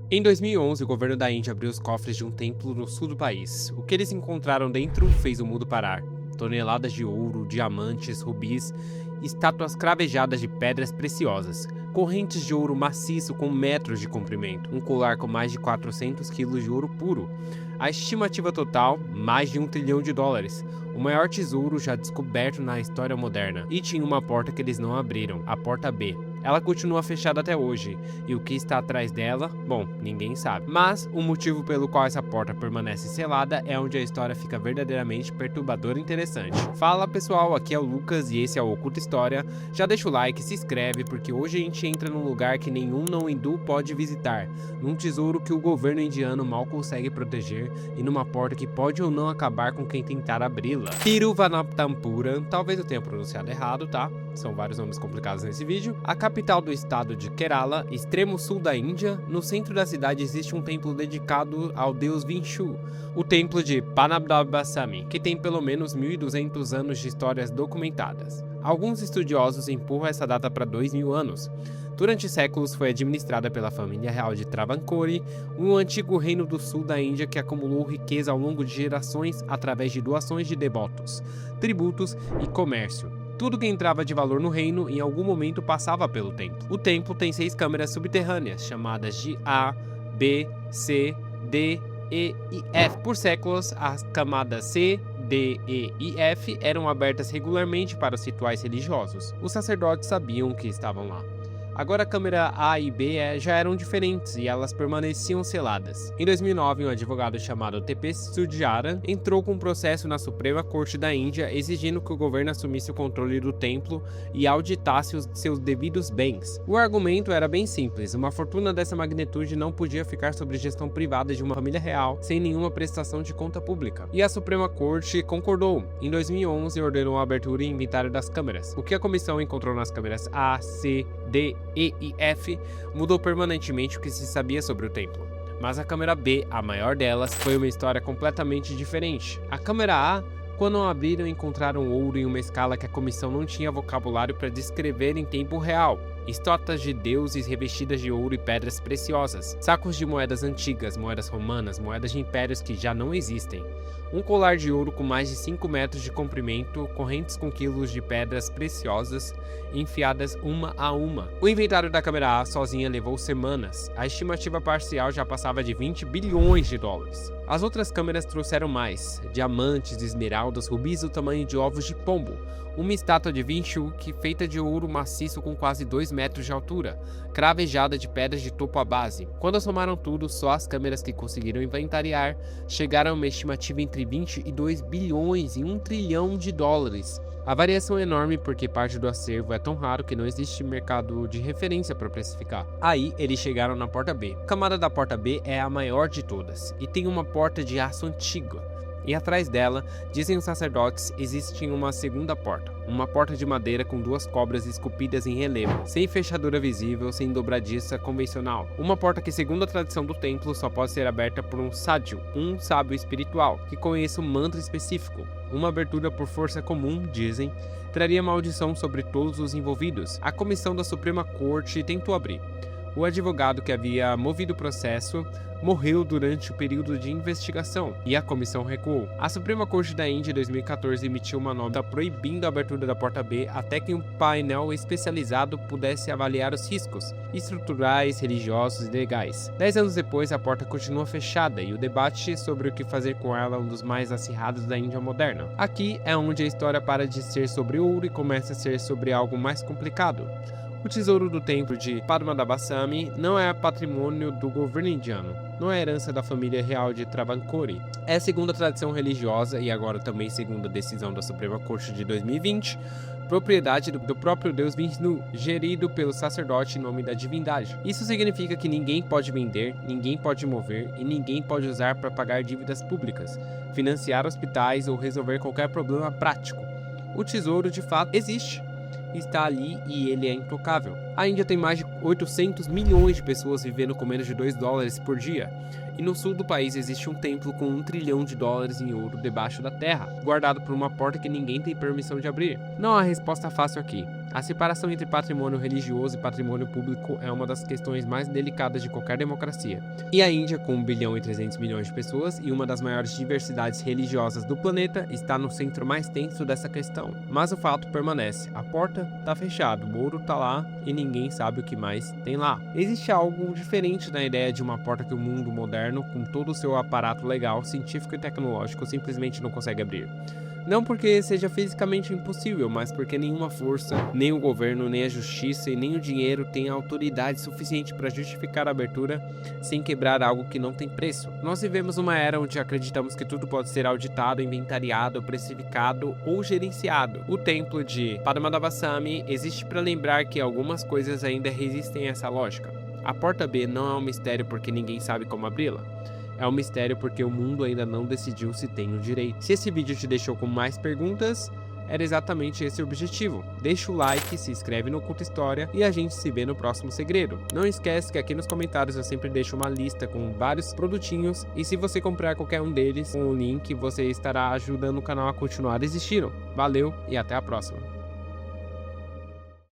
Em 2011, o governo da Índia abriu os cofres de um templo no sul do país. O que eles encontraram dentro fez o mundo parar. Toneladas de ouro, diamantes, rubis, estátuas cravejadas de pedras preciosas, correntes de ouro maciço com metros de comprimento, um colar com mais de 400 quilos de ouro puro. A estimativa total, mais de $1 trilhão, o maior tesouro já descoberto na história moderna. E tinha uma porta que eles não abriram, a porta B. Ela continua fechada até hoje, e o que está atrás dela, bom, ninguém sabe. Mas o motivo pelo qual essa porta permanece selada é onde a história fica verdadeiramente perturbadora e interessante. Fala pessoal, aqui é o Lucas e esse é o Oculta História. Já deixa o like, se inscreve, porque hoje a gente entra num lugar que nenhum não hindu pode visitar, num tesouro que o governo indiano mal consegue proteger e numa porta que pode ou não acabar com quem tentar abri-la. Tiruvananthapuram, talvez eu tenha pronunciado errado, tá? São vários nomes complicados nesse vídeo. A capital do estado de Kerala, extremo sul da Índia. No centro da cidade existe um templo dedicado ao deus Vishnu, o templo de Panabdabasami, que tem pelo menos 1.200 anos de histórias documentadas. Alguns estudiosos empurram essa data para 2.000 anos. Durante séculos foi administrada pela família real de Travancore, um antigo reino do sul da Índia que acumulou riqueza ao longo de gerações através de doações de devotos, tributos e comércio. Tudo que entrava de valor no reino em algum momento passava pelo templo. O templo tem 6 câmeras subterrâneas, chamadas de A, B, C, D, E e F. Por séculos, as camadas C, D, E e F eram abertas regularmente para os rituais religiosos. Os sacerdotes sabiam que estavam lá. Agora a câmera A e B já eram diferentes e elas permaneciam seladas. Em 2009, um advogado chamado T.P. Sudhyaran entrou com um processo na Suprema Corte da Índia exigindo que o governo assumisse o controle do templo e auditasse os seus devidos bens. O argumento era bem simples: uma fortuna dessa magnitude não podia ficar sob gestão privada de uma família real sem nenhuma prestação de conta pública. E a Suprema Corte concordou. Em 2011, ordenou a abertura e inventário das câmeras. O que a comissão encontrou nas câmeras A, C, D, E e F mudou permanentemente o que se sabia sobre o templo. Mas a câmera B, a maior delas, foi uma história completamente diferente. A câmera A, quando a abriram, encontraram ouro em uma escala que a comissão não tinha vocabulário para descrever em tempo real. Estátuas de deuses revestidas de ouro e pedras preciosas, sacos de moedas antigas, moedas romanas, moedas de impérios que já não existem. Um colar de ouro com mais de 5 metros de comprimento, correntes com quilos de pedras preciosas enfiadas uma a uma. O inventário da câmera A sozinha levou semanas. A estimativa parcial já passava de $20 bilhões. As outras câmeras trouxeram mais: diamantes, esmeraldas, rubis do tamanho de ovos de pombo, uma estátua de Vishnu feita de ouro maciço com quase 2 metros de altura, cravejada de pedras de topo à base. Quando somaram tudo, só as câmeras que conseguiram inventariar chegaram a uma estimativa entre 22 bilhões e $1 trilhão. A variação é enorme porque parte do acervo é tão raro que não existe mercado de referência para precificar. Aí eles chegaram na porta B. A camada da porta B é a maior de todas e tem uma porta de aço antiga. E atrás dela, dizem os sacerdotes, existe uma segunda porta. Uma porta de madeira com 2 cobras esculpidas em relevo, sem fechadura visível, sem dobradiça convencional. Uma porta que, segundo a tradição do templo, só pode ser aberta por um sadhu, um sábio espiritual, que conheça um mantra específico. Uma abertura por força comum, dizem, traria maldição sobre todos os envolvidos. A comissão da Suprema Corte tentou abrir. O advogado que havia movido o processo morreu durante o período de investigação e a comissão recuou. A Suprema Corte da Índia, em 2014, emitiu uma nota proibindo a abertura da porta B até que um painel especializado pudesse avaliar os riscos estruturais, religiosos e legais. 10 anos depois, a porta continua fechada e o debate sobre o que fazer com ela é um dos mais acirrados da Índia moderna. Aqui é onde a história para de ser sobre ouro e começa a ser sobre algo mais complicado. O tesouro do templo de Padmanabhasami não é patrimônio do governo indiano, não é herança da família real de Travancore. É, segundo a tradição religiosa e agora também segundo a decisão da Suprema Corte de 2020, propriedade do próprio deus Vishnu, gerido pelo sacerdote em nome da divindade. Isso significa que ninguém pode vender, ninguém pode mover e ninguém pode usar para pagar dívidas públicas, financiar hospitais ou resolver qualquer problema prático. O tesouro de fato existe. Está ali e ele é intocável. A Índia tem mais de 800 milhões de pessoas vivendo com menos de $2 por dia. E no sul do país existe um templo com $1 trilhão em ouro debaixo da terra, guardado por uma porta que ninguém tem permissão de abrir. Não há resposta fácil aqui. A separação entre patrimônio religioso e patrimônio público é uma das questões mais delicadas de qualquer democracia. E a Índia, com 1,3 bilhão de pessoas e uma das maiores diversidades religiosas do planeta, está no centro mais tenso dessa questão. Mas o fato permanece: a porta está fechada, o ouro está lá e ninguém sabe o que mais tem lá. Existe algo diferente na ideia de uma porta que o mundo moderno, com todo o seu aparato legal, científico e tecnológico, simplesmente não consegue abrir. Não porque seja fisicamente impossível, mas porque nenhuma força, nem o governo, nem a justiça e nem o dinheiro tem autoridade suficiente para justificar a abertura sem quebrar algo que não tem preço. Nós vivemos uma era onde acreditamos que tudo pode ser auditado, inventariado, precificado ou gerenciado. O templo de Padmanabhasami existe para lembrar que algumas coisas ainda resistem a essa lógica. A porta B não é um mistério porque ninguém sabe como abri-la. É um mistério porque o mundo ainda não decidiu se tem o direito. Se esse vídeo te deixou com mais perguntas, era exatamente esse o objetivo. Deixa o like, se inscreve no Oculta História e a gente se vê no próximo segredo. Não esquece que aqui nos comentários eu sempre deixo uma lista com vários produtinhos e se você comprar qualquer um deles com o link, você estará ajudando o canal a continuar existindo. Valeu e até a próxima.